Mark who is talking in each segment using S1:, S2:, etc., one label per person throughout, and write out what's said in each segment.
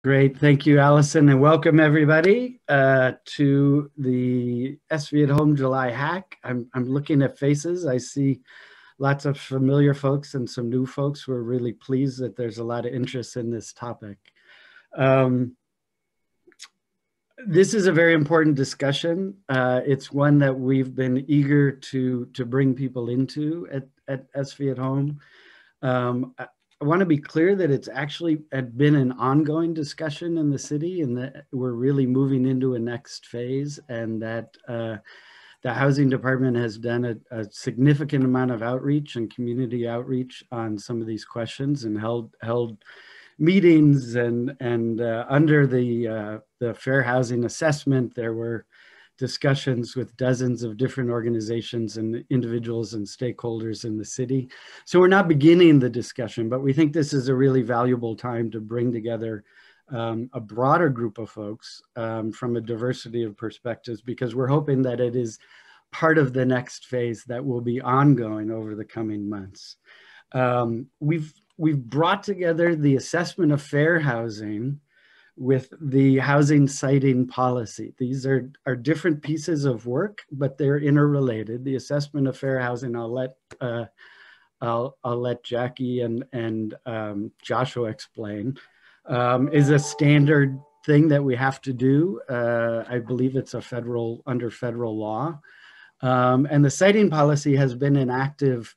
S1: Great. Thank you, Allison, and welcome everybody to the SV at Home July Hack. I'm looking at faces. I see lots of familiar folks and some new folks. We're really pleased that there's a lot of interest in this topic. This is a very important discussion. It's one that we've been eager to bring people into at SV at Home. I want to be clear that it's actually been an ongoing discussion in the city, and that we're really moving into a next phase, and that the housing department has done a significant amount of outreach and community outreach on some of these questions, and held meetings, and under the fair housing assessment, there were discussions with dozens of different organizations and individuals and stakeholders in the city. So we're not beginning the discussion, but we think this is a really valuable time to bring together a broader group of folks from a diversity of perspectives, because we're hoping that it is part of the next phase that will be ongoing over the coming months. We've brought together the assessment of fair housing with the housing citing policy. These are different pieces of work, but they're interrelated. The assessment of fair housing, I'll let Jackie and Joshua explain, is a standard thing that we have to do. I believe it's under federal law. And the citing policy has been an active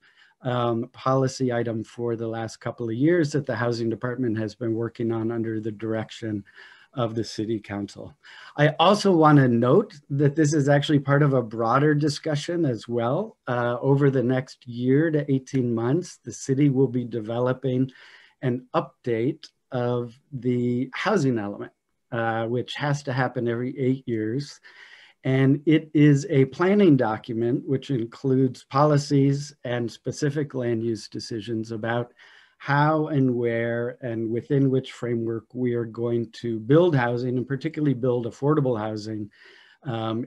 S1: policy item for the last couple of years that the housing department has been working on under the direction of the city council. I also want to note that this is actually part of a broader discussion as well. Over the next year to 18 months, the city will be developing an update of the housing element, which has to happen every 8 years. And it is a planning document which includes policies and specific land use decisions about how and where and within which framework we are going to build housing, and particularly build affordable housing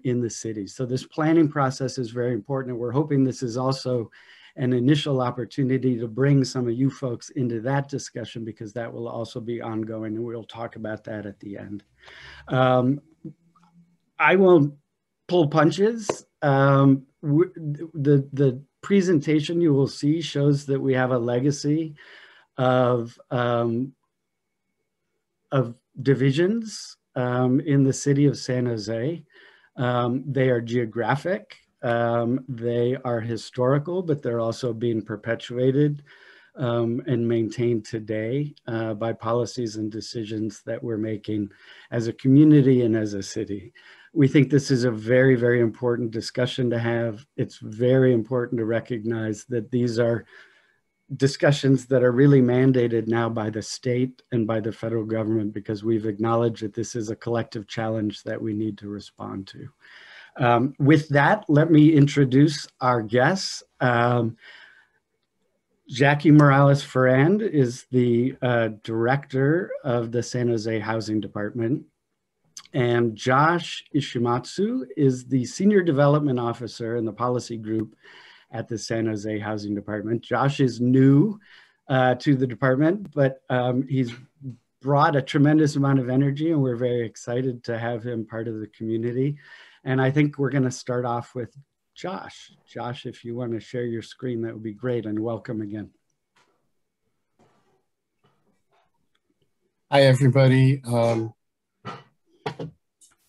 S1: in the city. So this planning process is very important, and we're hoping this is also an initial opportunity to bring some of you folks into that discussion, because that will also be ongoing, and we'll talk about that at the end. I won't pull punches. The presentation you will see shows that we have a legacy of divisions in the city of San Jose. They are geographic, they are historical, but they're also being perpetuated and maintained today by policies and decisions that we're making as a community and as a city. We think this is a very, very important discussion to have. It's very important to recognize that these are discussions that are really mandated now by the state and by the federal government, because we've acknowledged that this is a collective challenge that we need to respond to. With that, let me introduce our guests. Jackie Morales-Ferrand is the director of the San Jose Housing Department. And Josh Ishimatsu is the Senior Development Officer in the policy group at the San Jose Housing Department. Josh is new to the department, but he's brought a tremendous amount of energy, and we're very excited to have him part of the community. And I think we're going to start off with Josh. Josh, if you want to share your screen, that would be great, and welcome again.
S2: Hi, everybody.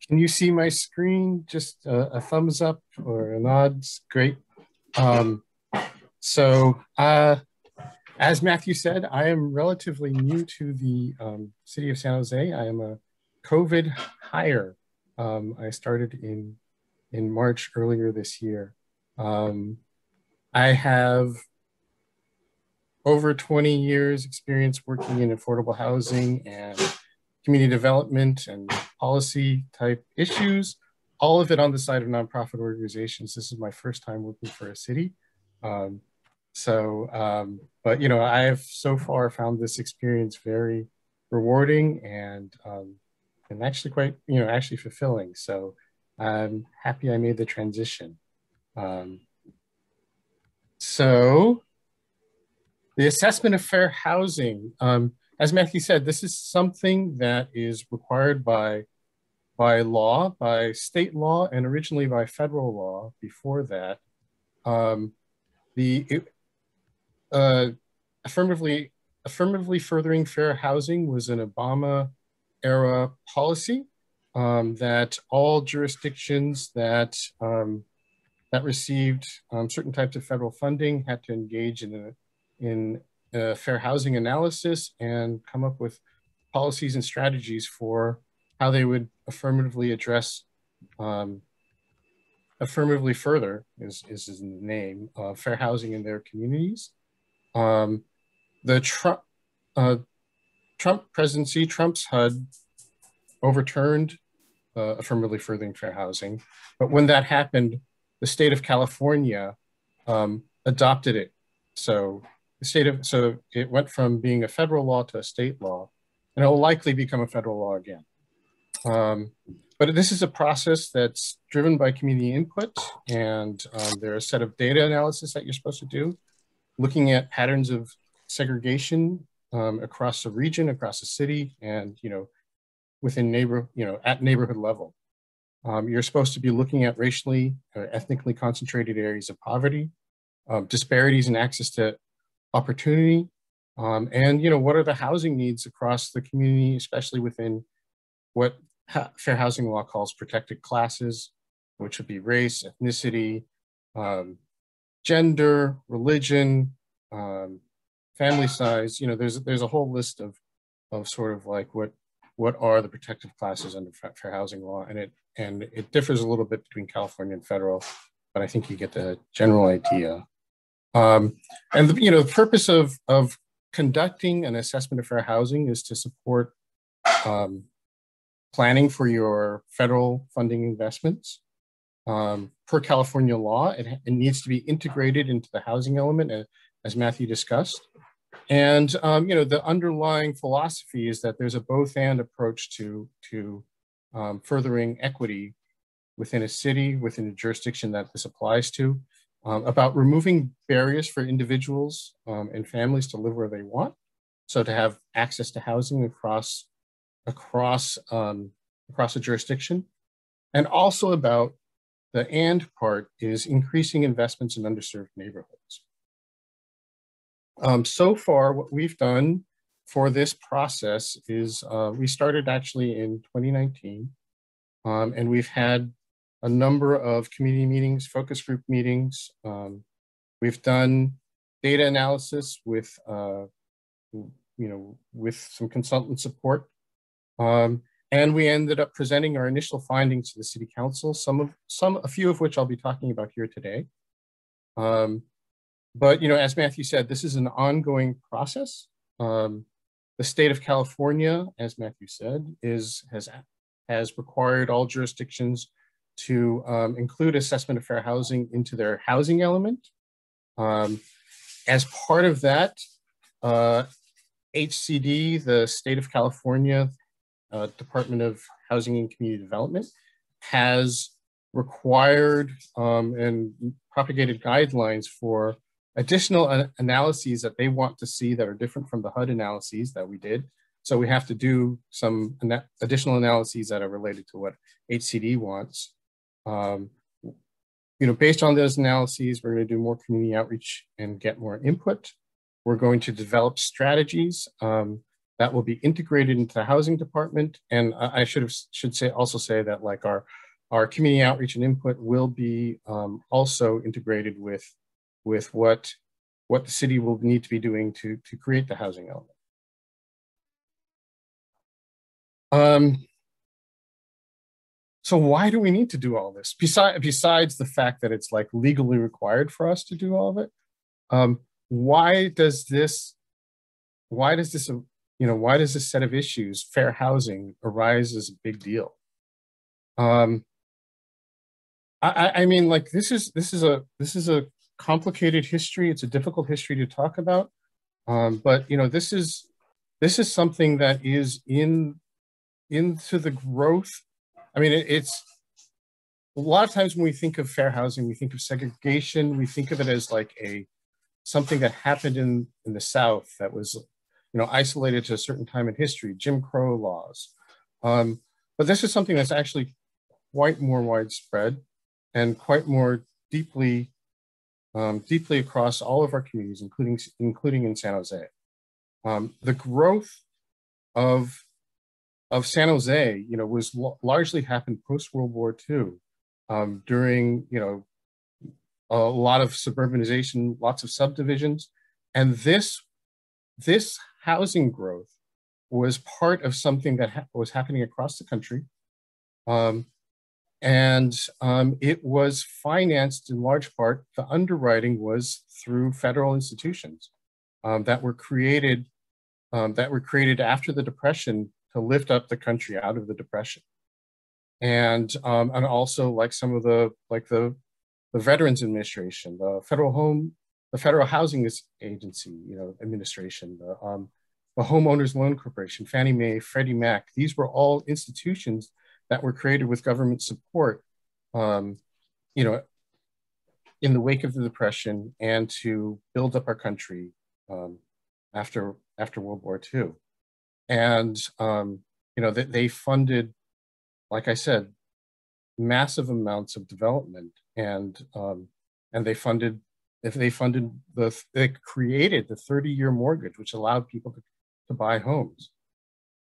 S2: Can you see my screen? Just a thumbs up or a nod, great. As Matthew said, I am relatively new to the city of San Jose. I am a COVID hire. I started in March earlier this year. I have over 20 years experience working in affordable housing and community development and policy type issues, all of it on the side of nonprofit organizations. This is my first time working for a city. But you know, I have so far found this experience very rewarding and actually quite, you know, actually fulfilling. So I'm happy I made the transition. So the assessment of fair housing, as Matthew said, this is something that is required by law, by state law, and originally by federal law before that. The affirmatively furthering fair housing was an Obama era policy that all jurisdictions that received certain types of federal funding had to engage in a fair housing analysis and come up with policies and strategies for how they would affirmatively address, affirmatively further is the name, fair housing in their communities. The Trump presidency, Trump's HUD overturned affirmatively furthering fair housing, but when that happened, the state of California adopted it. So it went from being a federal law to a state law, and it will likely become a federal law again. But this is a process that's driven by community input, and there are a set of data analysis that you're supposed to do, looking at patterns of segregation across the region, across the city, and within at neighborhood level. You're supposed to be looking at racially or ethnically concentrated areas of poverty, disparities in access to opportunity, and what are the housing needs across the community, especially within what fair housing law calls protected classes, which would be race, ethnicity, gender, religion, family size. There's a whole list of sort of like what are the protected classes under fair housing law, and it differs a little bit between California and federal, but I think you get the general idea. And the purpose of conducting an assessment of fair housing is to support planning for your federal funding investments. Per California law, it needs to be integrated into the housing element, as Matthew discussed. And the underlying philosophy is that there's a both-and approach to furthering equity within a city, within a jurisdiction that this applies to, about removing barriers for individuals and families to live where they want, so to have access to housing across a jurisdiction, and also about the and part is increasing investments in underserved neighborhoods. So far, what we've done for this process is we started actually in 2019, and we've had a number of community meetings, focus group meetings. We've done data analysis with some consultant support. And we ended up presenting our initial findings to the City Council, a few of which I'll be talking about here today. But as Matthew said, this is an ongoing process. The state of California, as Matthew said, has required all jurisdictions to include assessment of fair housing into their housing element. As part of that, HCD, the state of California, Department of Housing and Community Development, has required and propagated guidelines for additional analyses that they want to see that are different from the HUD analyses that we did. So we have to do some additional analyses that are related to what HCD wants. Based on those analyses, we're going to do more community outreach and get more input. We're going to develop strategies that will be integrated into the housing department. And I should also say that like our community outreach and input will be also integrated with what the city will need to be doing to create the housing element. So why do we need to do all this? Besides the fact that it's like legally required for us to do all of it, why does this set of issues, fair housing, arise as a big deal? I mean, like this is a complicated history. It's a difficult history to talk about, but this is something that is into the growth. I mean, it's a lot of times when we think of fair housing, we think of segregation. We think of it as like something that happened in the South that was isolated to a certain time in history, Jim Crow laws. But this is something that's actually quite more widespread and quite more deeply across all of our communities, including in San Jose. The growth of San Jose, was largely happened post World War II, during a lot of suburbanization, lots of subdivisions, and this housing growth was part of something that was happening across the country. It was financed in large part, the underwriting was through federal institutions that were created after the Depression to lift up the country out of the Depression. And also like some of the Veterans Administration, the Federal Housing Agency, administration, the Homeowners Loan Corporation, Fannie Mae, Freddie Mac. These were all institutions that were created with government support, in the wake of the Depression and to build up our country after World War II. And they funded, like I said, massive amounts of development, and they created the 30-year mortgage, which allowed people to buy homes.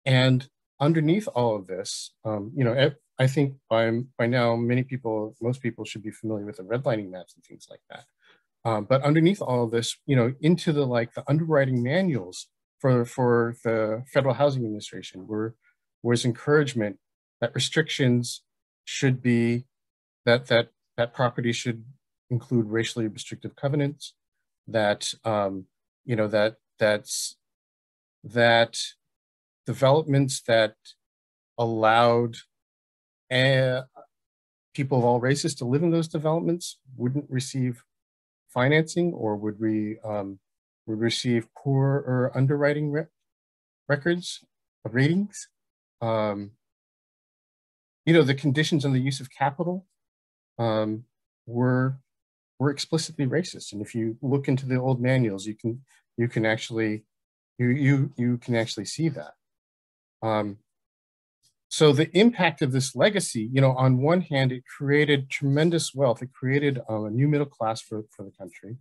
S2: And underneath all of this, I think by now most people should be familiar with the redlining maps and things like that. But underneath all of this, into the underwriting manuals for the Federal Housing Administration was encouragement that restrictions should be that property should include racially restrictive covenants, that developments that allowed people of all races to live in those developments wouldn't receive financing, or would receive poor underwriting ratings. The conditions on the use of capital were explicitly racist, and if you look into the old manuals, you can actually see that. So the impact of this legacy, on one hand, it created tremendous wealth. It created a new middle class for the country,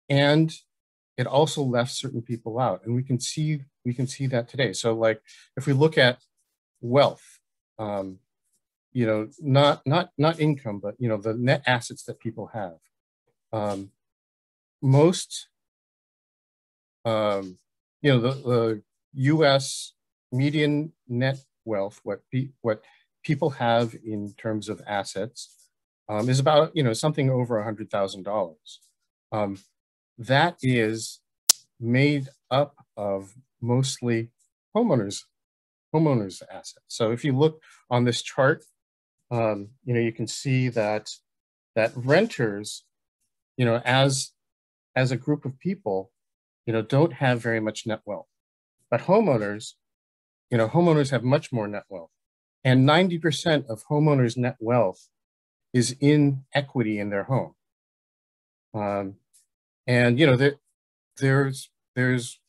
S2: and it also left certain people out, and we can see that today. So, if we look at wealth, not income, but the net assets that people have. Most, the U.S. median net wealth, what people have in terms of assets, is about something over $100,000. That is made up of mostly homeowners assets. So if you look on this chart, you can see that renters, as a group of people, don't have very much net wealth, but homeowners have much more net wealth, and 90% of homeowners' net wealth is in equity in their home. There's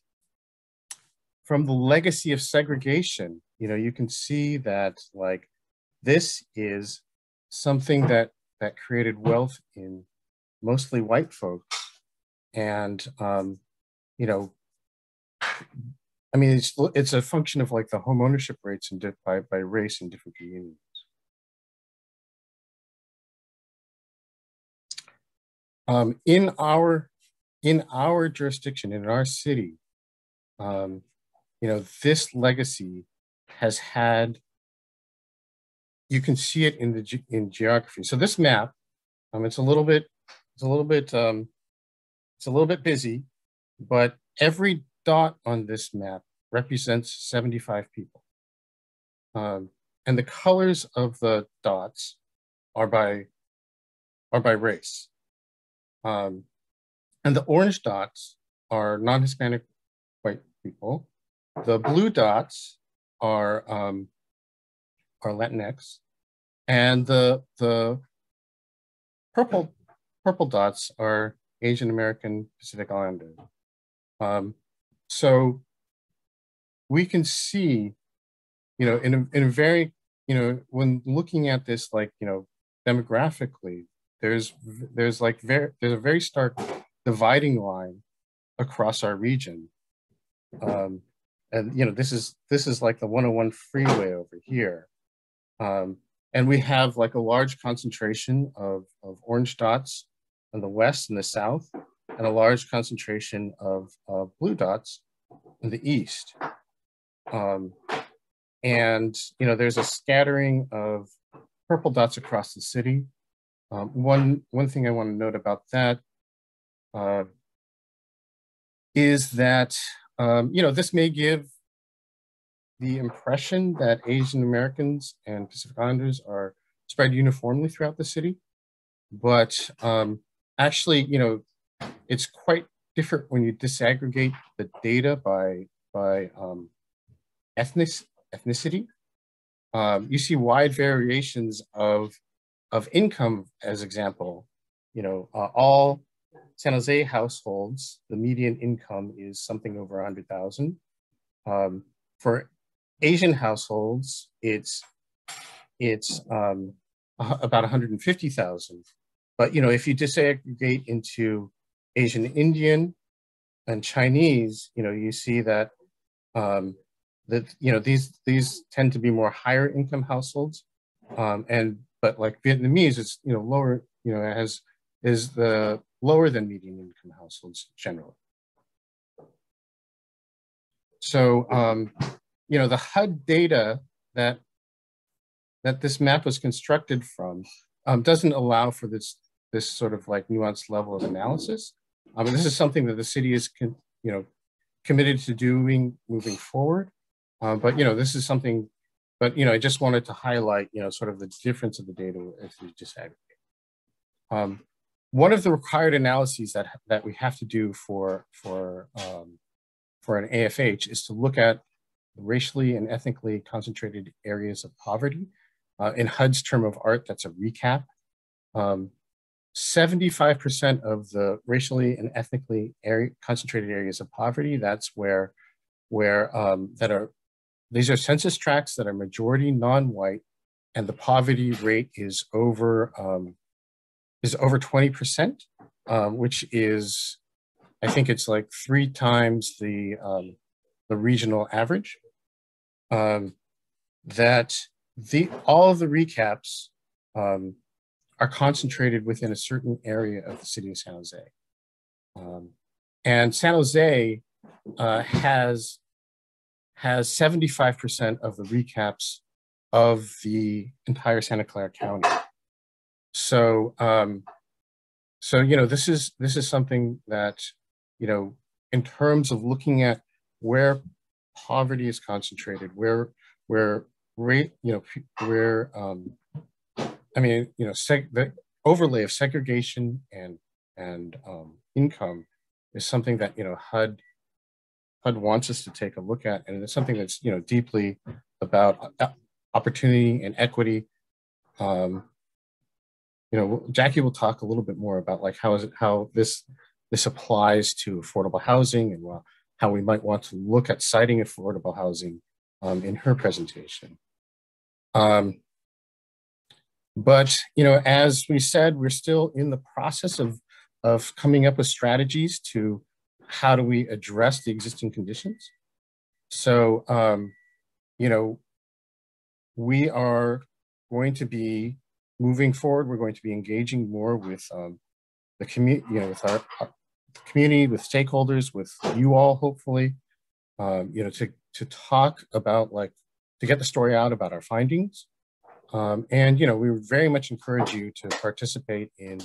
S2: from the legacy of segregation, you can see that this is something that created wealth in mostly white folks, and it's a function of the home ownership rates by race in different communities. In our jurisdiction, in our city, this legacy has had. You can see it in geography. So this map, it's a little bit busy, but every dot on this map represents 75 people, and the colors of the dots are by race. And the orange dots are non-Hispanic white people. The blue dots are Latinx, and the purple dots are Asian American Pacific Islander. So we can see, in a very, when looking at this, like, demographically, there's a very stark dividing line across our region. And this is like the 101 freeway over here. And we have like a large concentration of orange dots in the west and the south, and a large concentration of blue dots in the east. And there's a scattering of purple dots across the city. One thing I want to note about that is that this may give the impression that Asian Americans and Pacific Islanders are spread uniformly throughout the city, but actually, it's quite different when you disaggregate the data by ethnicity. You see wide variations of income. As example, all San Jose households, the median income is something over 100,000. For Asian households, it's about 150,000. But if you disaggregate into Asian Indian and Chinese, you see that these tend to be more higher income households, but like Vietnamese, it's lower, is the lower than median income households generally. So the HUD data that this map was constructed from doesn't allow for this sort of like nuanced level of analysis. This is something that the city is committed to doing moving forward. But this is something. But I just wanted to highlight sort of the difference of the data as we disaggregate. One of the required analyses that we have to do for an AFH is to look at racially and ethnically concentrated areas of poverty. In HUD's term of art, that's a recap. 75% of the racially and ethnically concentrated areas of poverty, that's where these are census tracts that are majority non-white, and the poverty rate is over 20%, which is, I think it's like 3 times the regional average. That all of the recaps are concentrated within a certain area of the city of San Jose. And San Jose has 75% of the recaps of the entire Santa Clara County. So, this is something that, in terms of looking at where poverty is concentrated, where rate, the overlay of segregation and income is something that HUD wants us to take a look at, and it's something that's deeply about opportunity and equity. Jackie will talk a little bit more about like how this applies to affordable housing, and how we might want to look at citing affordable housing in her presentation. But as we said, we're still in the process of coming up with strategies to how do we address the existing conditions. So we are going to be moving forward. We're going to be engaging more with the community, with our community, with stakeholders, with you all, hopefully, to talk about, like, to get the story out about our findings. And we very much encourage you to participate in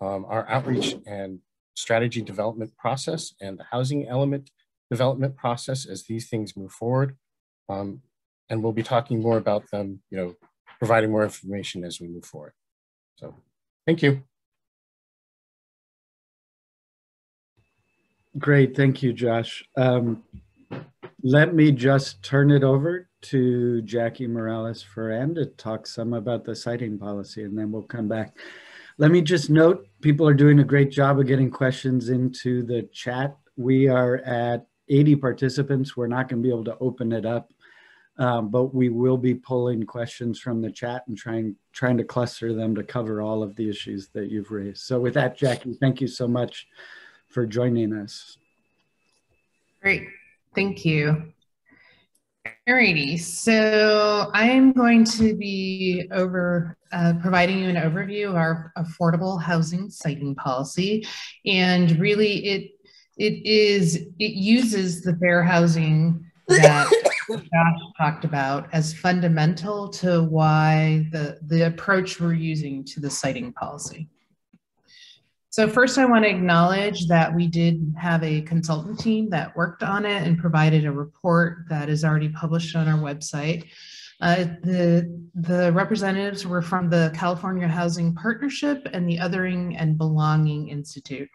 S2: our outreach and strategy development process and the housing element development process as these things move forward. And we'll be talking more about them, providing more information as we move forward. So thank you.
S1: Great, thank you, Josh. Let me just turn it over to Jackie Morales-Ferran to talk some about the citing policy, and then we'll come back. Let me just note, people are doing a great job of getting questions into the chat We are at 80 participants. We're not going to be able to open it up, but we will be pulling questions from the chat and trying to cluster them to cover all of the issues that you've raised. So with that, Jackie, thank you so much for joining us.
S3: Great, thank you. Alrighty, so I am going to be providing you an overview of our affordable housing citing policy, and really it uses the fair housing that Josh talked about as fundamental to why the approach we're using to the citing policy. So first, I want to acknowledge that we did have a consultant team that worked on it and provided a report that is already published on our website. The representatives were from the California Housing Partnership and the Othering and Belonging Institute.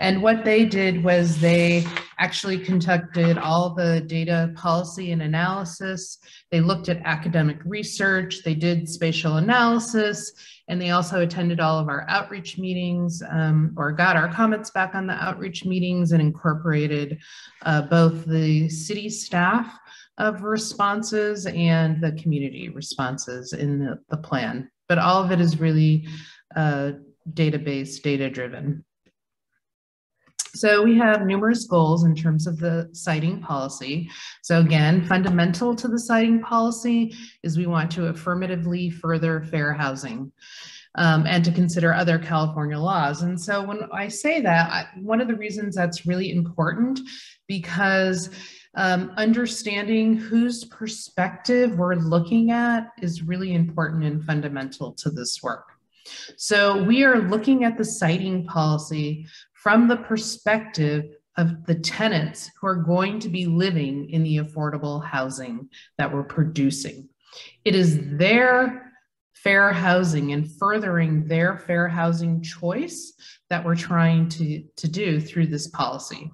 S3: And what they did was they actually conducted all the data policy and analysis. They looked at academic research, they did spatial analysis, and they also attended all of our outreach meetings, or got our comments back on the outreach meetings, and incorporated both the city staff of responses and the community responses in the plan. But all of it is really database, data-driven. So we have numerous goals in terms of the citing policy. So again, fundamental to the citing policy is we want to affirmatively further fair housing and to consider other California laws. And so when I say that, one of the reasons that's really important, because understanding whose perspective we're looking at is really important and fundamental to this work. So we are looking at the citing policy from the perspective of the tenants who are going to be living in the affordable housing that we're producing. It is their fair housing and furthering their fair housing choice that we're trying to do through this policy.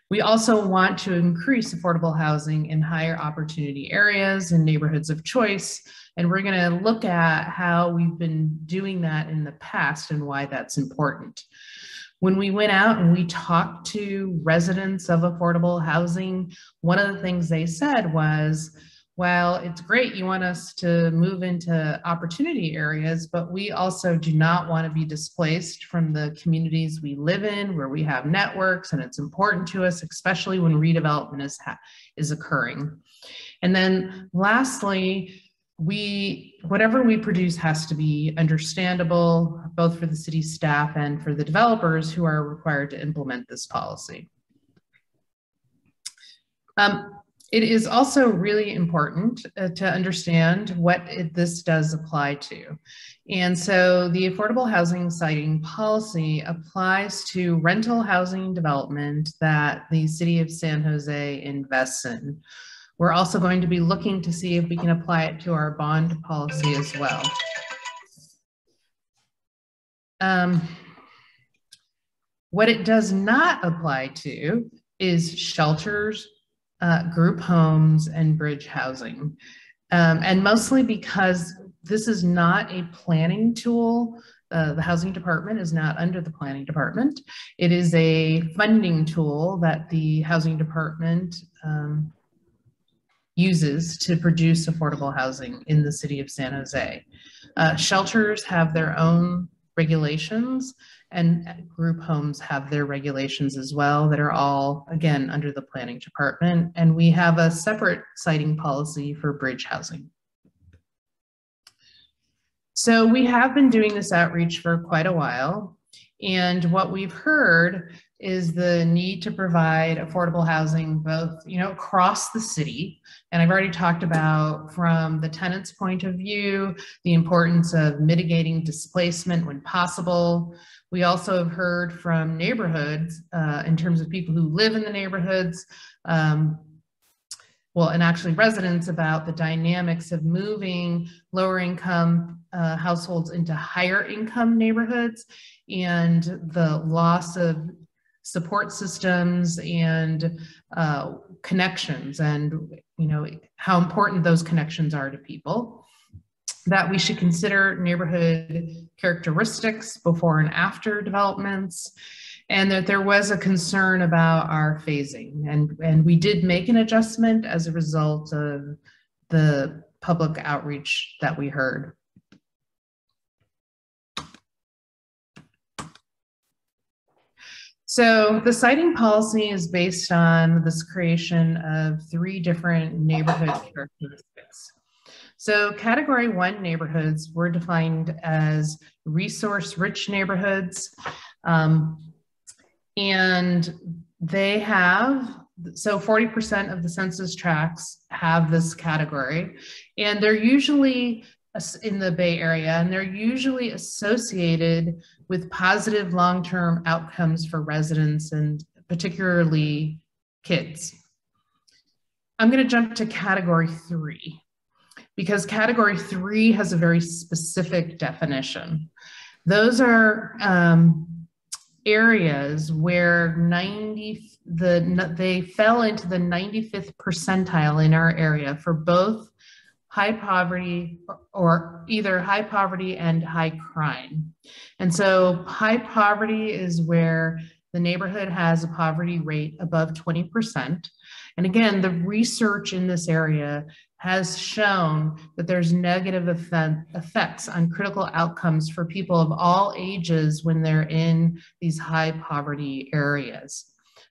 S3: We also want to increase affordable housing in higher opportunity areas and neighborhoods of choice. And we're going to look at how we've been doing that in the past and why that's important. When we went out and we talked to residents of affordable housing, one of the things they said was, well, it's great you want us to move into opportunity areas, but we also do not want to be displaced from the communities we live in, where we have networks, and it's important to us, especially when redevelopment is occurring. And then lastly, whatever we produce has to be understandable, both for the city staff and for the developers who are required to implement this policy. It is also really important to understand what this does apply to. And so the affordable housing citing policy applies to rental housing development that the city of San Jose invests in. We're also going to be looking to see if we can apply it to our bond policy as well. What it does not apply to is shelters, group homes, and bridge housing. And mostly because this is not a planning tool. The housing department is not under the planning department. It is a funding tool that the housing department uses to produce affordable housing in the city of San Jose. Shelters have their own regulations, and group homes have their regulations as well that are all, again, under the planning department. And we have a separate citing policy for bridge housing. So we have been doing this outreach for quite a while. And what we've heard is the need to provide affordable housing both, across the city. And I've already talked about, from the tenant's point of view, the importance of mitigating displacement when possible. We also have heard from neighborhoods in terms of people who live in the neighborhoods, and actually residents, about the dynamics of moving lower income households into higher income neighborhoods, and the loss of support systems and connections, and how important those connections are to people. That we should consider neighborhood characteristics before and after developments, and that there was a concern about our phasing. And we did make an adjustment as a result of the public outreach that we heard. So the citing policy is based on this creation of 3 different neighborhood characteristics. So category 1 neighborhoods were defined as resource-rich neighborhoods, and they have, so 40% of the census tracts have this category, and they're usually in the Bay Area, and they're usually associated with positive long-term outcomes for residents and particularly kids. I'm going to jump to category 3 because category 3 has a very specific definition. Those are areas where they fell into the 95th percentile in our area for both high poverty or either high poverty and high crime. And so high poverty is where the neighborhood has a poverty rate above 20%. And again, the research in this area has shown that there's negative effects on critical outcomes for people of all ages when they're in these high poverty areas.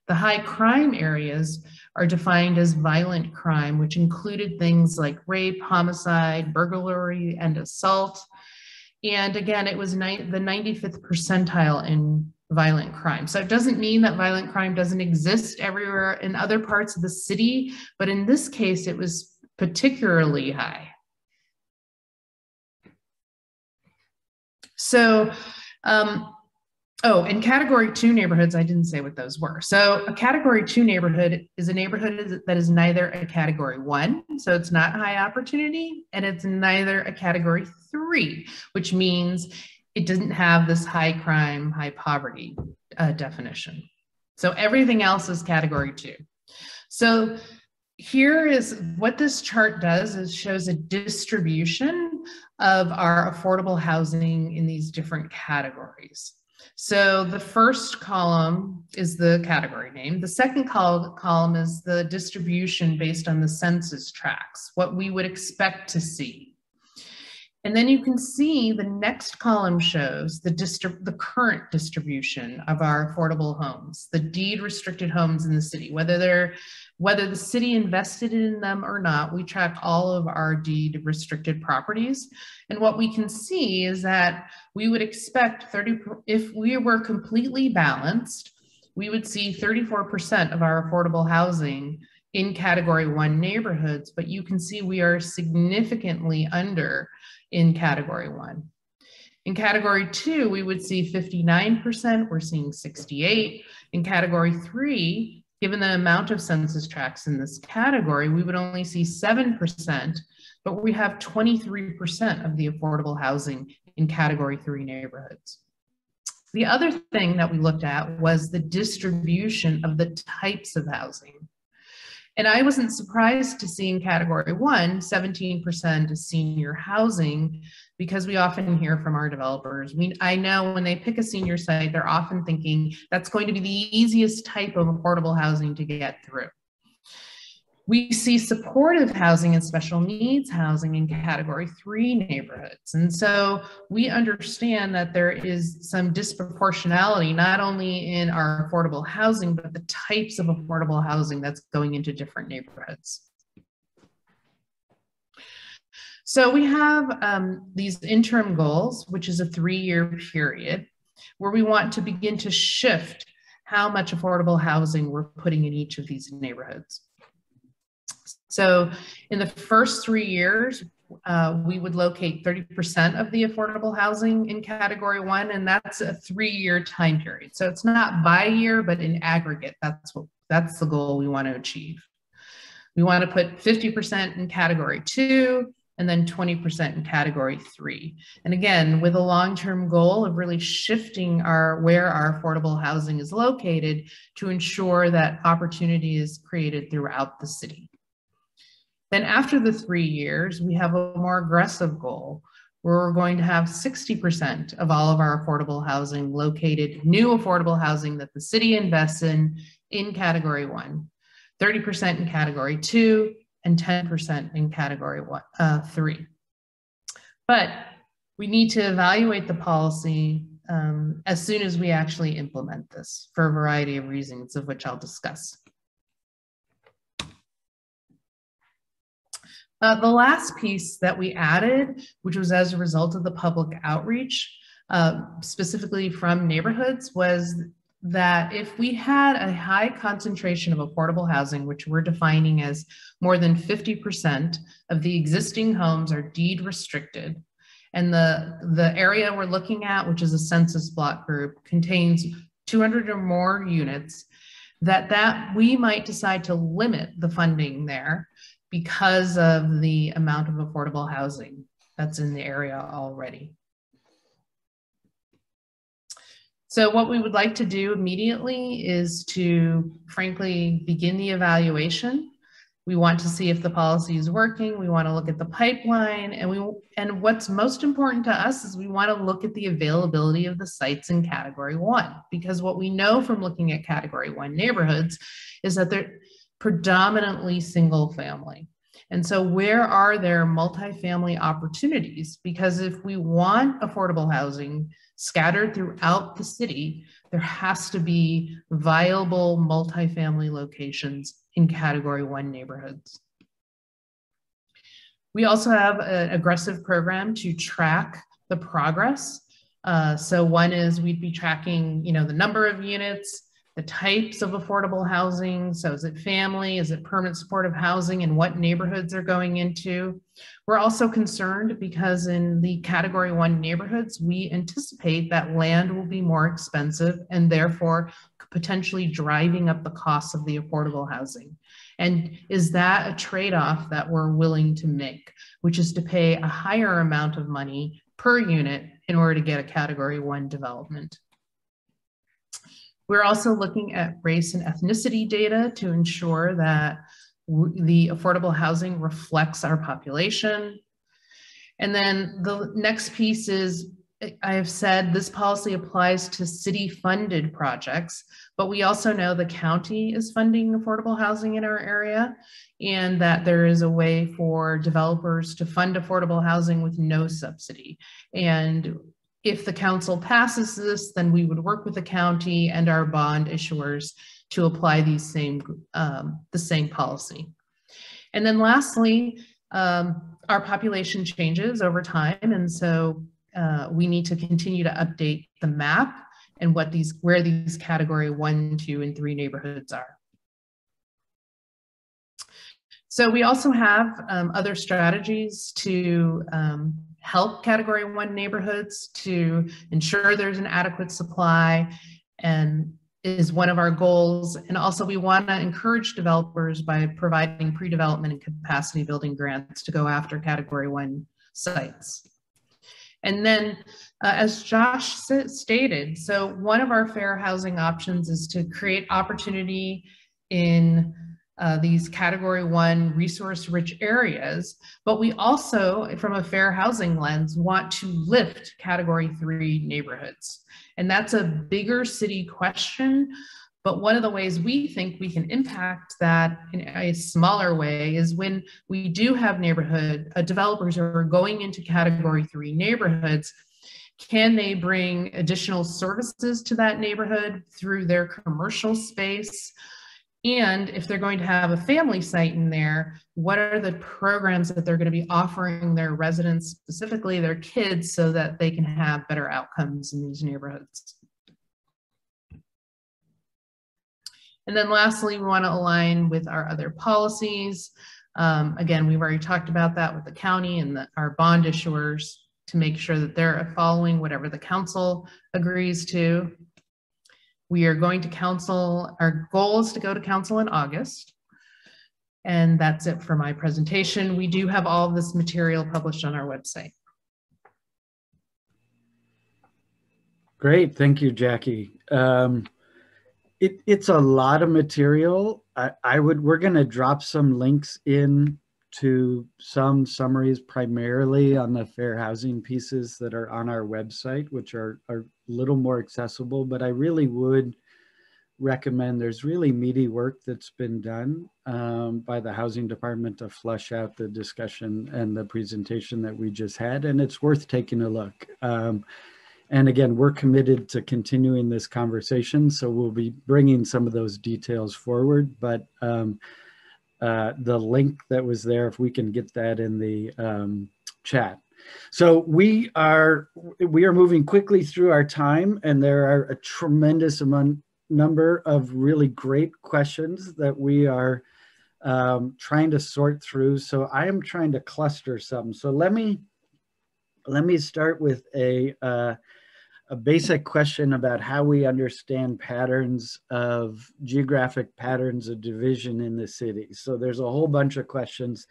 S3: The high crime areas are defined as violent crime, which included things like rape, homicide, burglary, and assault. And again, it was the 95th percentile in violent crime. So it doesn't mean that violent crime doesn't exist everywhere in other parts of the city, but in this case, it was particularly high. So, in category 2 neighborhoods, I didn't say what those were. So a category 2 neighborhood is a neighborhood that is neither a category 1, so it's not high opportunity, and it's neither a category 3, which means it doesn't have this high crime, high poverty definition. So everything else is category 2. So here is what this chart does, is shows a distribution of our affordable housing in these different categories. So the first column is the category name. The second column is the distribution based on the census tracts, what we would expect to see. And then you can see the next column shows the current distribution of our affordable homes, the deed restricted homes in the city, whether the city invested in them or not. We track all of our deed restricted properties. And what we can see is that we would expect if we were completely balanced, we would see 34% of our affordable housing in category 1 neighborhoods, but you can see we are significantly under in category 1. In category 2, we would see 59%, we're seeing 68. In category 3, given the amount of census tracts in this category, we would only see 7%, but we have 23% of the affordable housing in category 3 neighborhoods. The other thing that we looked at was the distribution of the types of housing. And I wasn't surprised to see in category 1, 17% is senior housing, because we often hear from our developers. I know when they pick a senior site, they're often thinking that's going to be the easiest type of affordable housing to get through. We see supportive housing and special needs housing in category 3 neighborhoods. And so we understand that there is some disproportionality, not only in our affordable housing, but the types of affordable housing that's going into different neighborhoods. So we have these interim goals, which is a 3-year period, where we want to begin to shift how much affordable housing we're putting in each of these neighborhoods. So in the first 3 years, we would locate 30% of the affordable housing in category 1, and that's a 3-year time period. So it's not by year, but in aggregate, that's the goal we want to achieve. We want to put 50% in category 2, and then 20% in category 3. And again, with a long-term goal of really shifting where our affordable housing is located to ensure that opportunity is created throughout the city. Then after the 3 years, we have a more aggressive goal we're going to have 60% of all of our affordable housing located, new affordable housing that the city invests in category 1, 30% in category 2, and 10% in category 3. But we need to evaluate the policy as soon as we actually implement this for a variety of reasons, of which I'll discuss. The last piece that we added, which was as a result of the public outreach, specifically from neighborhoods, was that if we had a high concentration of affordable housing, which we're defining as more than 50% of the existing homes are deed restricted, and the area we're looking at, which is a census block group, contains 200 or more units, that we might decide to limit the funding there because of the amount of affordable housing that's in the area already. So what we would like to do immediately is to, frankly, begin the evaluation. We want to see if the policy is working. We want to look at the pipeline, and what's most important to us is we want to look at the availability of the sites in category 1, because what we know from looking at category 1 neighborhoods is that they're predominantly single family. And so where are there multifamily opportunities? Because if we want affordable housing scattered throughout the city, there has to be viable multifamily locations in category 1 neighborhoods. We also have an aggressive program to track the progress. So one is we'd be tracking, the number of units, the types of affordable housing. So is it family? Is it permanent supportive housing? And what neighborhoods are going into? We're also concerned because in the category 1 neighborhoods, we anticipate that land will be more expensive and therefore potentially driving up the cost of the affordable housing. And is that a trade-off that we're willing to make, which is to pay a higher amount of money per unit in order to get a category 1 development? We're also looking at race and ethnicity data to ensure that the affordable housing reflects our population. And then the next piece is, I have said this policy applies to city-funded projects, but we also know the county is funding affordable housing in our area, and that there is a way for developers to fund affordable housing with no subsidy. And if the council passes this, then we would work with the county and our bond issuers to apply the same policy. And then lastly, our population changes over time, and so we need to continue to update the map and where these category 1, 2, and 3 neighborhoods are. So we also have other strategies to help category 1 neighborhoods to ensure there's an adequate supply, and is one of our goals. And also we want to encourage developers by providing pre-development and capacity building grants to go after category 1 sites. And then as Josh stated, so one of our fair housing options is to create opportunity in these category 1 resource-rich areas, but we also, from a fair housing lens, want to lift category 3 neighborhoods. And that's a bigger city question, but one of the ways we think we can impact that in a smaller way is when we do have developers who are going into category 3 neighborhoods, can they bring additional services to that neighborhood through their commercial space? And if they're going to have a family site in there, what are the programs that they're going to be offering their residents, specifically their kids, so that they can have better outcomes in these neighborhoods? And then lastly, we want to align with our other policies. Again, we've already talked about that with the county and our bond issuers to make sure that they're following whatever the council agrees to. We are going to council, our goal is to go to council in August. And that's it for my presentation. We do have all of this material published on our website.
S1: Great, thank you, Jackie. It's a lot of material. We're gonna drop some links in to some summaries primarily on the fair housing pieces that are on our website, which are a little more accessible, but I really would recommend, there's really meaty work that's been done by the housing department to flush out the discussion and the presentation that we just had, and it's worth taking a look. And again, we're committed to continuing this conversation, so we'll be bringing some of those details forward, but the link that was there, if we can get that in the chat. So we are moving quickly through our time, and there are a tremendous number of really great questions that we are trying to sort through. So I am trying to cluster some. So let me start with a basic question about how we understand patterns of geographic patterns of division in the city. So there's a whole bunch of questions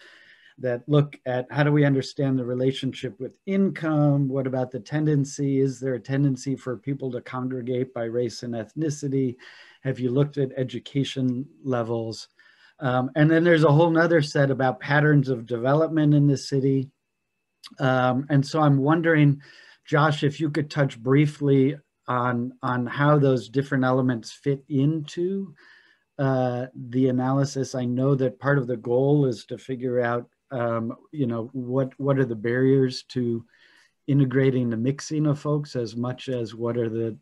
S1: that look at how do we understand the relationship with income? What about the tendency? Is there a tendency for people to congregate by race and ethnicity? Have you looked at education levels? And then there's a whole nother set about patterns of development in the city. And so I'm wondering, Josh, if you could touch briefly on how those different elements fit into the analysis. I know that part of the goal is to figure out, what are the barriers to integrating the mixing of folks, as much as what are the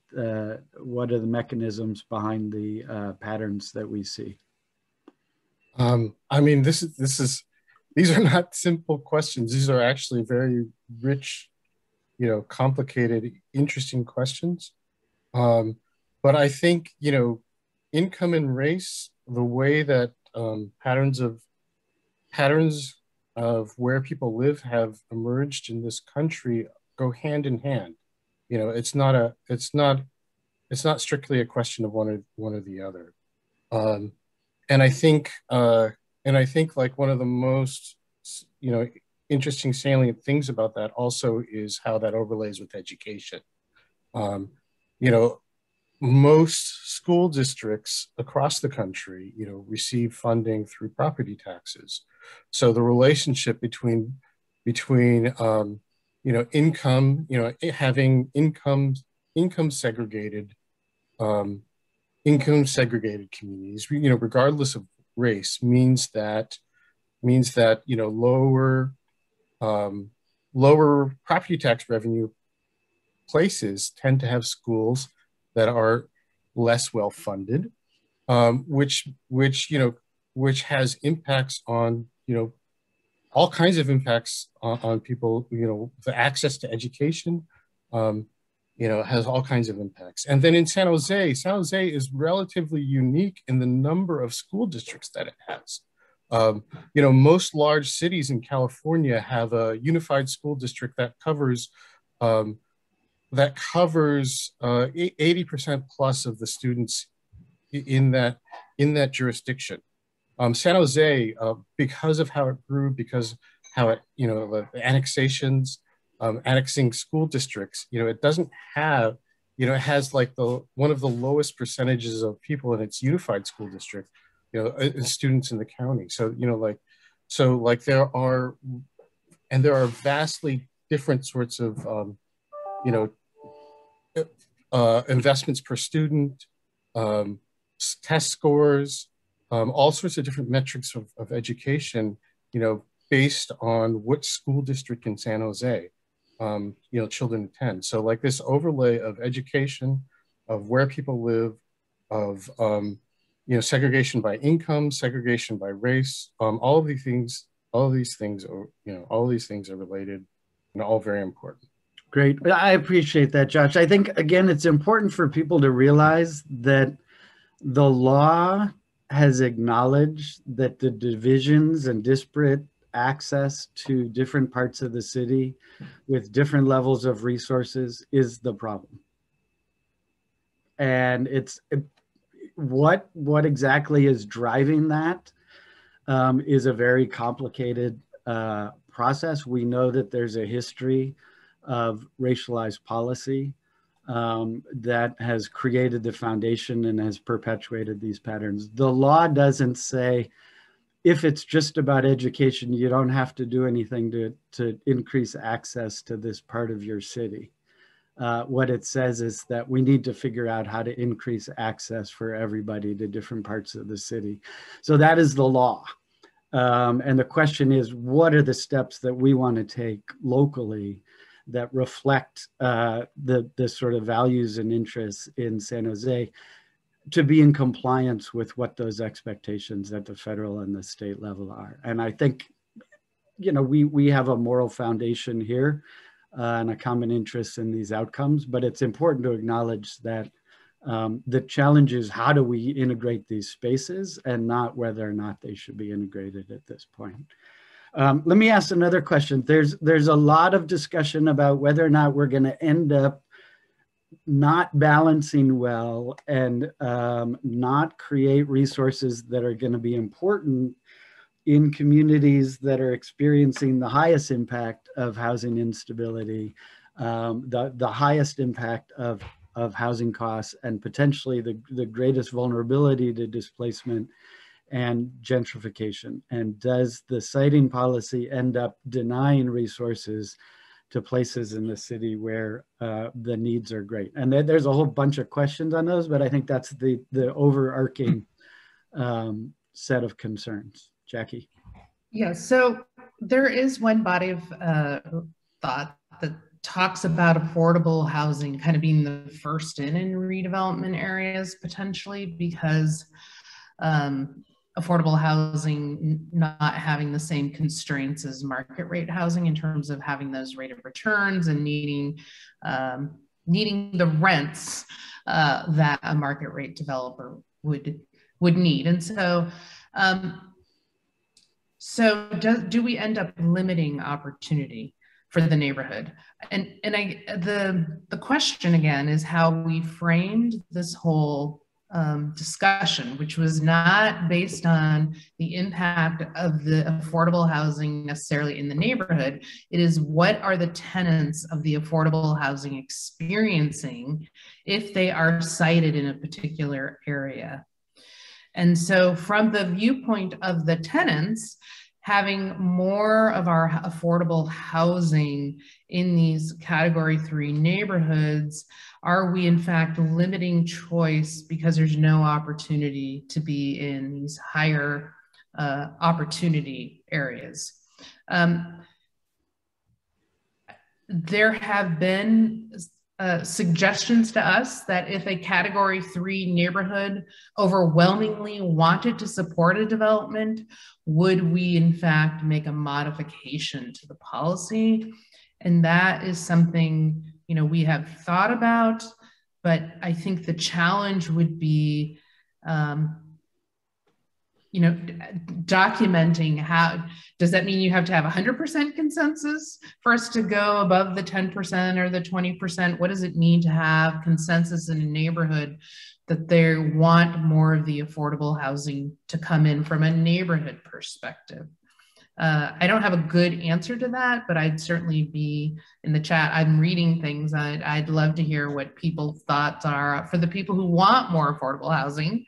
S1: mechanisms behind the patterns that we see.
S2: I mean, these are not simple questions. These are actually very rich, complicated, interesting questions. But I think, income and race, the way that patterns of where people live have emerged in this country go hand in hand. It's not strictly a question of one or the other. And I think like one of the most, interesting salient things about that also is how that overlays with education. Most school districts across the country, receive funding through property taxes. So the relationship between income, having income segregated communities, regardless of race, means that lower property tax revenue places tend to have schools that are less well funded, which has impacts on all kinds of impacts on people. The access to education, has all kinds of impacts. And then in San Jose is relatively unique in the number of school districts that it has. Most large cities in California have a unified school district that covers 80% plus of the students in that jurisdiction. San Jose, because of how it grew, because how it, the annexations, annexing school districts, it doesn't have, it has like one of the lowest percentages of people in its unified school district, students in the county. So, there are vastly different sorts of, investments per student, test scores, all sorts of different metrics of education, based on which school district in San Jose, children attend. So like this overlay of education, of where people live, of, segregation by income, segregation by race, all of these things are related and all very important.
S1: Great. I appreciate that, Josh. I think, again, it's important for people to realize that the law has acknowledged that the divisions and disparate access to different parts of the city with different levels of resources is the problem. And what exactly is driving that is a very complicated process. We know that there's a history of racialized policy that has created the foundation and has perpetuated these patterns. The law doesn't say if it's just about education, you don't have to do anything to increase access to this part of your city. What it says is that we need to figure out how to increase access for everybody to different parts of the city. So that is the law. And the question is, what are the steps that we want to take locally that reflect the sort of values and interests in San Jose to be in compliance with what those expectations at the federal and the state level are? And I think, we have a moral foundation here and a common interest in these outcomes, but it's important to acknowledge that the challenge is how do we integrate these spaces and not whether or not they should be integrated at this point. Let me ask another question. There's a lot of discussion about whether or not we're going to end up not balancing well and not create resources that are going to be important in communities that are experiencing the highest impact of housing instability, the highest impact of housing costs, and potentially the greatest vulnerability to displacement and gentrification. And does the citing policy end up denying resources to places in the city where the needs are great? And there's a whole bunch of questions on those, but I think that's the overarching set of concerns. Jackie?
S3: Yeah, so there is one body of thought that talks about affordable housing kind of being the first in redevelopment areas potentially, because affordable housing not having the same constraints as market rate housing in terms of having those rate of returns and needing the rents that a market rate developer would need. And so do we end up limiting opportunity for the neighborhood? And the question again is how we framed this whole discussion, which was not based on the impact of the affordable housing necessarily in the neighborhood. It is, what are the tenants of the affordable housing experiencing if they are sited in a particular area? And so from the viewpoint of the tenants, having more of our affordable housing in these category 3 neighborhoods, are we in fact limiting choice because there's no opportunity to be in these higher opportunity areas? There have been suggestions to us that if a category 3 neighborhood overwhelmingly wanted to support a development, would we in fact make a modification to the policy? And that is something, we have thought about, but I think the challenge would be, documenting how. Does that mean you have to have 100% consensus for us to go above the 10% or the 20%? What does it mean to have consensus in a neighborhood that they want more of the affordable housing to come in from a neighborhood perspective? I don't have a good answer to that, but I'd certainly be in the chat. I'm reading things. I'd love to hear what people's thoughts are for the people who want more affordable housing,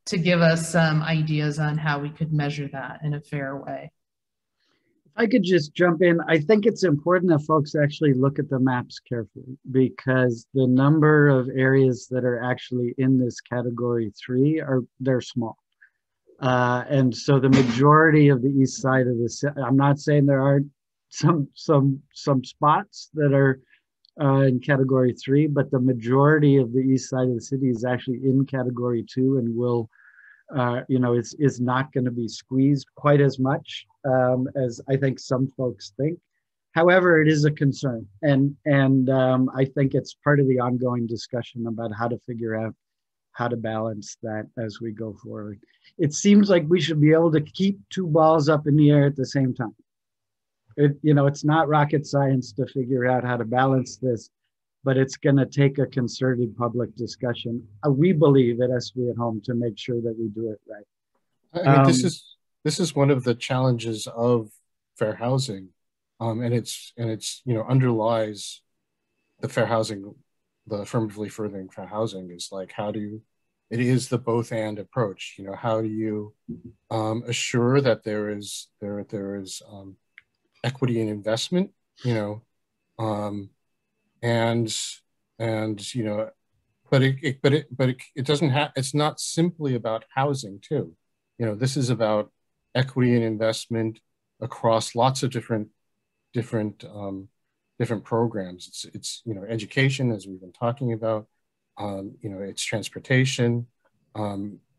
S3: to give us some ideas on how we could measure that in a fair way.
S1: If I could just jump in, I think it's important that folks actually look at the maps carefully, because the number of areas that are actually in this category 3 they're small. And so the majority of the east side of the city, I'm not saying there aren't some spots that are in category 3, but the majority of the east side of the city is actually in category 2 and will, is not going to be squeezed quite as much as I think some folks think. However, it is a concern. And I think it's part of the ongoing discussion about how to figure out how to balance that as we go forward. It seems like we should be able to keep 2 balls up in the air at the same time. It's not rocket science to figure out how to balance this, but it's going to take a concerted public discussion. We believe at SV at Home to make sure that we do it right.
S2: I mean, this is one of the challenges of fair housing, and it's underlies the fair housing, the affirmatively furthering fair housing is like, how do it is the both and approach. You know, how do you assure that there is equity in investment, you know, and you know, but it doesn't have, it's not simply about housing too. You know, this is about equity and investment across lots of different programs. It's you know, education, as we've been talking about. You know, it's transportation.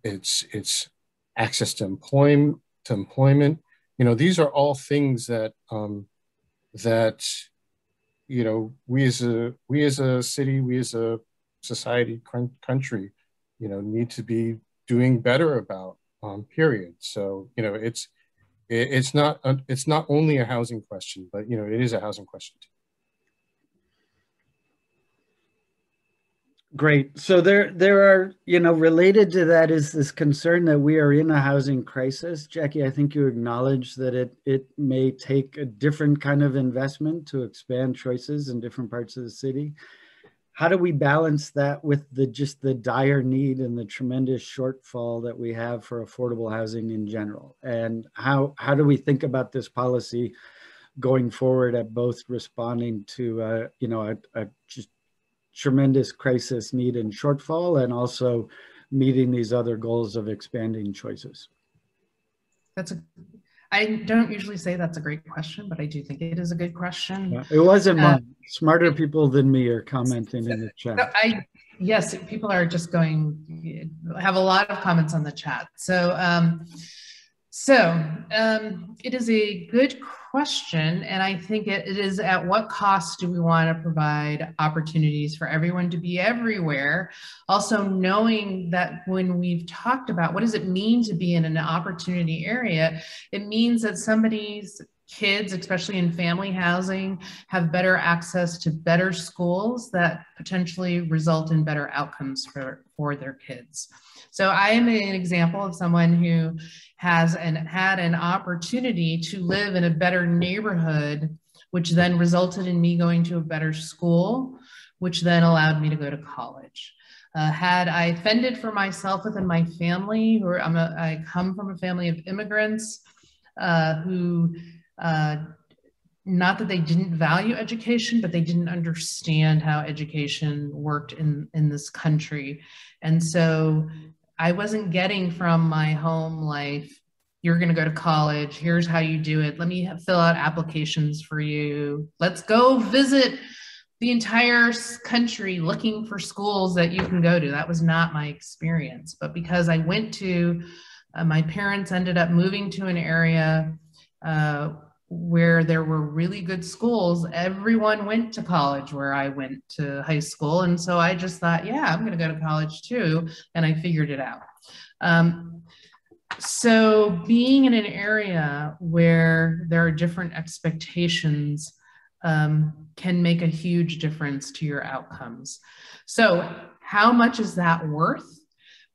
S2: It's access to employment. You know, these are all things that that you know, we as a city, we as a society, country, you know, need to be doing better about. Period. So you know, it's not only a housing question, but you know, it is a housing question too.
S1: Great. So there are, you know, related to that is this concern that we are in a housing crisis. Jackie, I think you acknowledge that it may take a different kind of investment to expand choices in different parts of the city. How do we balance that with just the dire need and the tremendous shortfall that we have for affordable housing in general? And how do we think about this policy going forward at both responding to you know, a just tremendous crisis need and shortfall, and also meeting these other goals of expanding choices?
S3: I don't usually say that's a great question, but I do think it is a good question.
S1: Yeah, it wasn't mine. Smarter people than me are commenting in the chat.
S3: Yes, people are just have a lot of comments on the chat. So it is a good question, and I think it is, at what cost do we want to provide opportunities for everyone to be everywhere? Also knowing that when we've talked about what does it mean to be in an opportunity area, it means that somebody's kids, especially in family housing, have better access to better schools that potentially result in better outcomes for their kids. So I am an example of someone who has had an opportunity to live in a better neighborhood, which then resulted in me going to a better school, which then allowed me to go to college. Had I fended for myself within my family, I come from a family of immigrants who, not that they didn't value education, but they didn't understand how education worked in this country. And so I wasn't getting from my home life, you're going to go to college, here's how you do it, let me fill out applications for you, let's go visit the entire country looking for schools that you can go to. That was not my experience. But because I went to, my parents ended up moving to an area where there were really good schools. Everyone went to college where I went to high school. And so I just thought, yeah, I'm going to go to college too. And I figured it out. So being in an area where there are different expectations can make a huge difference to your outcomes. So how much is that worth?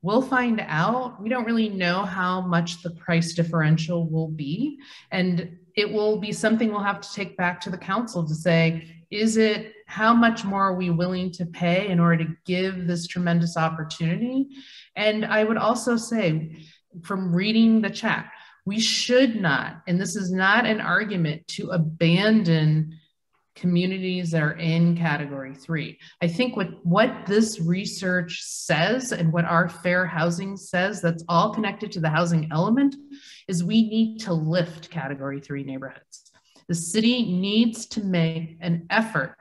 S3: We'll find out. We don't really know how much the price differential will be. And it will be something we'll have to take back to the council to say, how much more are we willing to pay in order to give this tremendous opportunity? And I would also say, from reading the chat, we should not, and this is not an argument to abandon communities that are in category 3. I think what this research says and what our fair housing says, that's all connected to the housing element, is we need to lift category 3 neighborhoods. The city needs to make an effort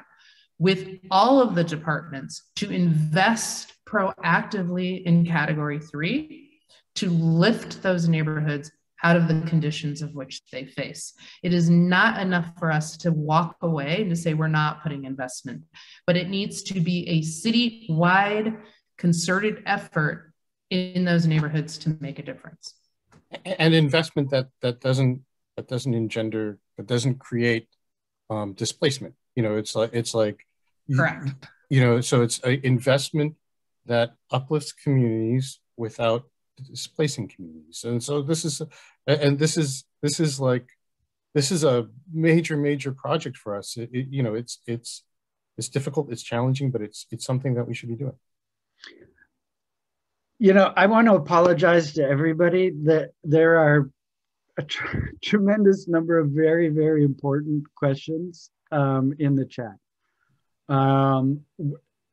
S3: with all of the departments to invest proactively in category 3 to lift those neighborhoods out of the conditions of which they face. It is not enough for us to walk away and to say we're not putting investment, but it needs to be a city-wide concerted effort in those neighborhoods to make a difference.
S2: And investment that doesn't engender, that doesn't create displacement. You know, it's like
S3: correct.
S2: You know, so it's an investment that uplifts communities without displacing communities. And so this is a major project for us. You know, it's difficult, it's challenging, but it's something that we should be doing.
S1: You know, I want to apologize to everybody that there are a tremendous number of very, very important questions in the chat.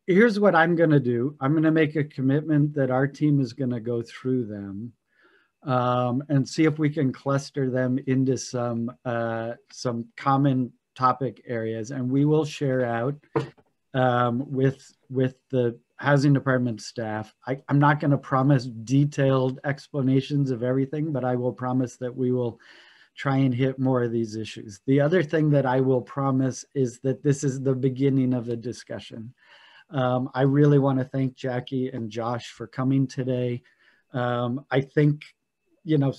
S1: Here's what I'm going to do. I'm going to make a commitment that our team is going to go through them and see if we can cluster them into some common topic areas, and we will share out with the housing department staff. I'm not going to promise detailed explanations of everything, but I will promise that we will try and hit more of these issues. The other thing that I will promise is that this is the beginning of a discussion. I really want to thank Jackie and Josh for coming today. I think, you know,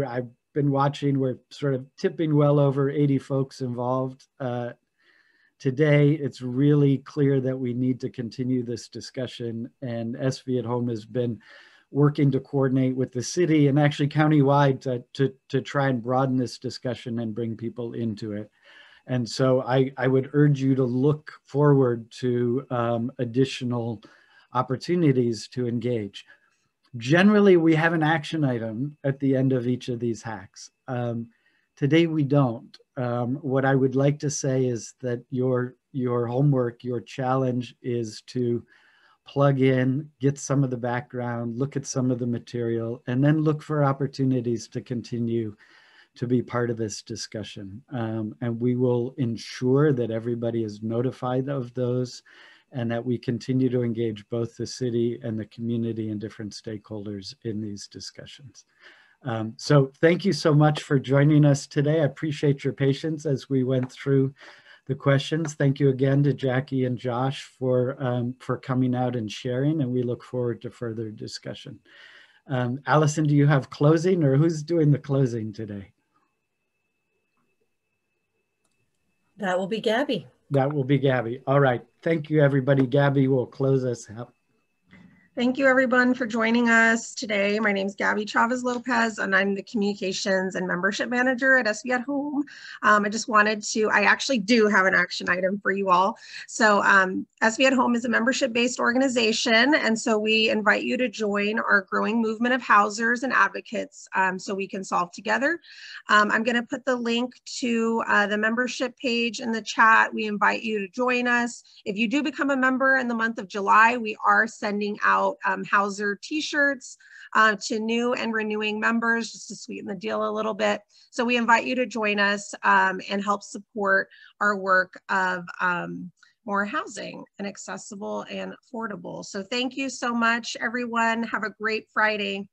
S1: I've been watching, we're sort of tipping well over 80 folks involved. Today, it's really clear that we need to continue this discussion, and SV at Home has been working to coordinate with the city and actually countywide to try and broaden this discussion and bring people into it. And so I would urge you to look forward to additional opportunities to engage. Generally, we have an action item at the end of each of these hacks. Today we don't. What I would like to say is that your homework, your challenge is to plug in, get some of the background, look at some of the material, and then look for opportunities to continue to be part of this discussion. And we will ensure that everybody is notified of those and that we continue to engage both the city and the community and different stakeholders in these discussions. So thank you so much for joining us today. I appreciate your patience as we went through the questions. Thank you again to Jackie and Josh for coming out and sharing, and we look forward to further discussion. Allison, do you have closing, or who's doing the closing today?
S4: That will be Gabby.
S1: That will be Gabby. All right. Thank you, everybody. Gabby will close us out.
S5: Thank you, everyone, for joining us today. My name is Gabby Chavez Lopez, and I'm the Communications and Membership Manager at SV at Home. I just wanted to, I actually do have an action item for you all. So SV at Home is a membership-based organization, and so we invite you to join our growing movement of housers and advocates so we can solve together. I'm going to put the link to the membership page in the chat. We invite you to join us. If you do become a member in the month of July, we are sending out Hauser t-shirts to new and renewing members just to sweeten the deal a little bit. So we invite you to join us and help support our work of more housing and accessible and affordable. So thank you so much, everyone. Have a great Friday.